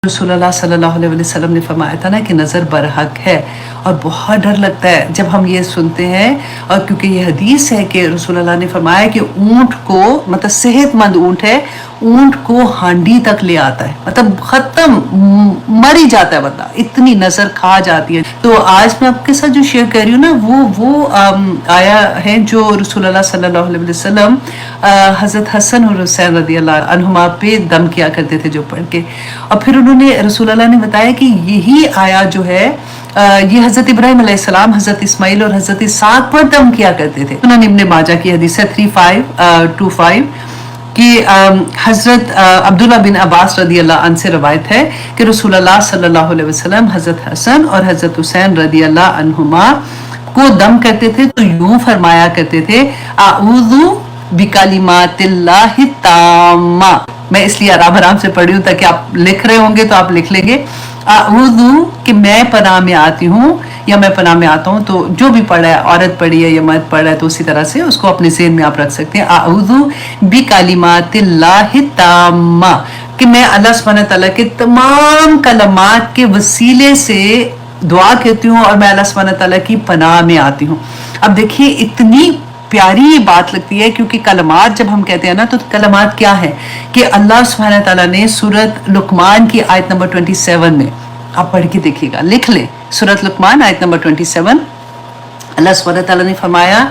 रसूलुल्लाह सल्लल्लाहु अलैहि वसल्लम ने फरमाया था ना कि नज़र बरहक है। और बहुत डर लगता है जब हम ये सुनते हैं, और क्योंकि ये हदीस है कि रसूलुल्लाह ने फरमाया कि ऊँट को, मतलब सेहतमंद ऊँट है, ऊँट को हांडी तक ले आता है, मतलब ख़त्म, मर ही जाता है बंदा, इतनी नज़र खा जाती है। तो आज मैं आपके साथ जो शेयर कर रही हूँ ना, वो आया है जो रसूलुल्लाह सल्लल्लाहु अलैहि वसल्लम हज़रत हसन और हुसैन रज़ियल्लाहु अन्हुमा पे दम किया करते थे जो पढ़ के। और फिर उन्होंने, रसूलुल्लाह ने बताया कि यही आया जो है ये हज़रत इब्राहीम अलैहिस्सलाम, हज़रत इस्माइल और हज़रत इसाक पर दम किया करते थे। सुनन इब्न माजा की हदीस है 3525 कि हज़रत अब्दुल्ला बिन अब्बास रदियल्लाहु अन्हु से रवायत है कि रसूलुल्लाह सल्लल्लाहु अलैहि वसल्लम हज़रत हसन और हज़रत हुसैन रदियल्लाहु अन्हुमा को दम करते थे तो यूं फरमाया करते थे, आऊज़ु बिकलिमातिल्लाहि ताम्मा। मैं इसलिए आराम से पढ़ी हूँ ताकि आप लिख रहे होंगे तो आप लिख लेंगे। आऊज़ु कि मैं पनाह में आती हूँ या मैं पनाह में आता हूँ, तो जो भी पढ़ा है, औरत पढ़ी है या मर्द पढ़ा है, तो उसी तरह से उसको अपने ज़हन में आप रख सकते हैं। आऊज़ु बिकलिमातिल्लाहि ताम्मा, कि मैं अल्लाह सुब्हानहू तआला के तमाम कलमात के वसीले से दुआ करती हूँ और मैं अल्लाह सुब्हानहू तआला की पनाह में आती हूँ। अब देखिए इतनी प्यारी ये बात लगती है, क्योंकि कलमात जब हम कहते हैं ना, तो कलमात क्या है कि अल्लाह सुब्हानहू तआला ने सूरत लुकमान की आयत नंबर 27 में, आप पढ़ के देखिएगा, लिख लें, सूरत लुकमान आयत नंबर 27, अल्लाह सुब्हानहू तआला ने फरमाया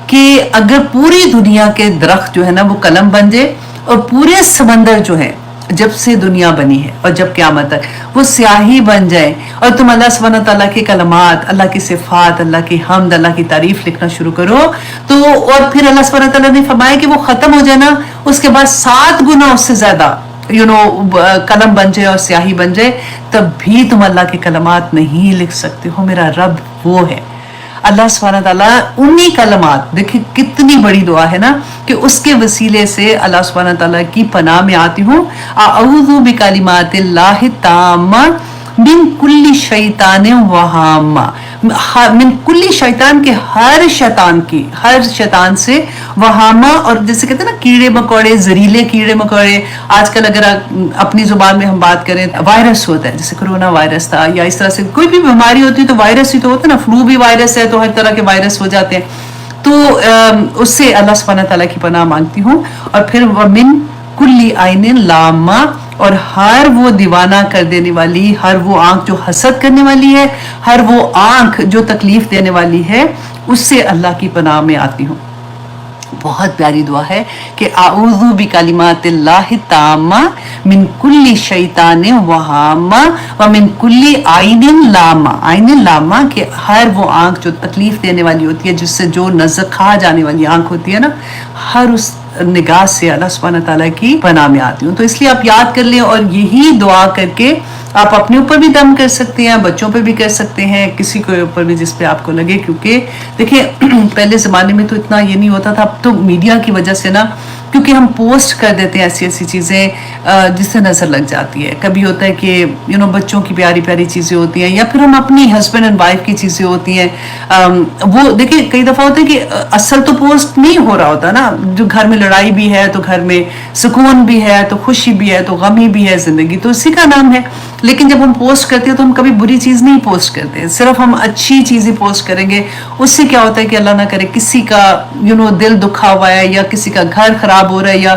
कि अगर पूरी दुनिया के दरख्त जो है ना वो कलम बन जाए, और पूरे समंदर जो है जब से दुनिया बनी है और जब क़यामत तक वो स्याही बन जाए, और तुम अल्लाह सुब्हानहू तआला के कलमात, अल्लाह की सिफात, अल्लाह की हम्द, अल्लाह की तारीफ लिखना शुरू करो, तो और फिर अल्लाह सुब्हानहू तआला ने फरमाया कि वो ख़त्म हो जाए ना, उसके बाद 7 गुना उससे ज़्यादा कलम बन जाए और स्याही बन जाए, तब भी तुम अल्लाह के कलमात नहीं लिख सकते हो। मेरा रब वो है अल्लाह सुब्हानहू तआला, उन्हीं कलमात, देखिए कितनी बड़ी दुआ है ना, कि उसके वसीले से अल्लाह सुब्हानहू तआला की पनाह में आती हूँ। आऊज़ु बिकलिमातिल्लाहि ताम्मा मिन कुल्ली शैतानिन व हाम्मा, मिन कुल्ली शैतान के, हर शैतान से, वहामा, और जैसे कहते हैं ना कीड़े मकोड़े, जहरीले कीड़े मकोड़े, आजकल अगर अपनी जुबान में हम बात करें, वायरस होता है, जैसे कोरोना वायरस था, या इस तरह से कोई भी बीमारी होती है तो वायरस ही तो होता है ना, फ्लू भी वायरस है, तो हर तरह के वायरस हो जाते हैं, तो उससे अल्लाह सुब्हानहू तआला की पनाह मांगती हूँ। और फिर मिन कुल्ली आइनिन लामा, और हर वो दीवाना कर देने वाली, हर वो आंख जो हसद करने वाली है, हर वो आंख जो तकलीफ देने वाली है, उससे अल्लाह की पनाह में आती हूँ। बहुत प्यारी दुआ है कि आऊज़ु बिकलिमातिल्लाहि ताम्मा मिन कुल्ली शैतानिन व हाम्मा व मिन कुल्ली आइनिन लामा। आइनिन लामा के हर वो आंख जो तकलीफ देने वाली होती है, जिससे जो नज़र खा जाने वाली आंख होती है ना, हर उस निगाह से अल्लाह सुब्हानहू तआला की पनाह में आती हूँ। तो इसलिए आप याद कर लें, और यही दुआ करके आप अपने ऊपर भी दम कर सकते हैं, बच्चों पे भी कर सकते हैं, किसी के ऊपर भी जिस पे आपको लगे। क्योंकि देखिए पहले ज़माने में तो इतना ये नहीं होता था, अब तो मीडिया की वजह से ना, क्योंकि हम पोस्ट कर देते हैं ऐसी चीज़ें जिससे नज़र लग जाती है। कभी होता है कि बच्चों की प्यारी प्यारी चीज़ें होती हैं, या फिर हम अपनी हस्बैंड एंड वाइफ की चीज़ें होती हैं, वो देखिए कई दफ़ा होता है कि असल तो पोस्ट नहीं हो रहा होता ना, जो घर में लड़ाई भी है तो घर में सुकून भी है, तो खुशी भी है, तो गमी भी है, ज़िंदगी तो इसी का नाम है। लेकिन जब हम पोस्ट करते हैं तो हम कभी बुरी चीज़ नहीं पोस्ट करते, सिर्फ हम अच्छी चीज़ें पोस्ट करेंगे। उससे क्या होता है कि अल्लाह ना करे किसी का दिल दुखा हुआ है, या किसी का घर खराब हो रहा है, या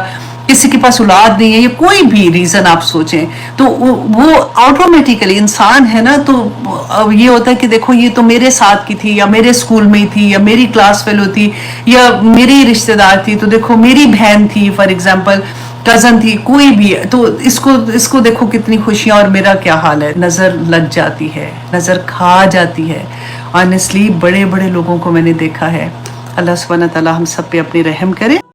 किसी के पास औलाद नहीं है, या कोई भी रीज़न आप सोचें, तो वो ऑटोमेटिकली इंसान है ना, तो ये होता है कि देखो ये तो मेरे साथ की थी, या मेरे स्कूल में थी, या मेरी क्लास फेलो थी, या मेरी रिश्तेदार थी, तो देखो मेरी बहन थी, फॉर एग्जाम्पल कज़न थी, कोई भी है, तो इसको देखो कितनी खुशियाँ, और मेरा क्या हाल है। नज़र लग जाती है, नज़र खा जाती है। ऑनेस्टली बड़े बड़े लोगों को मैंने देखा है। अल्लाह सुब्हानहू तआला हम सब पे अपनी रहम करे।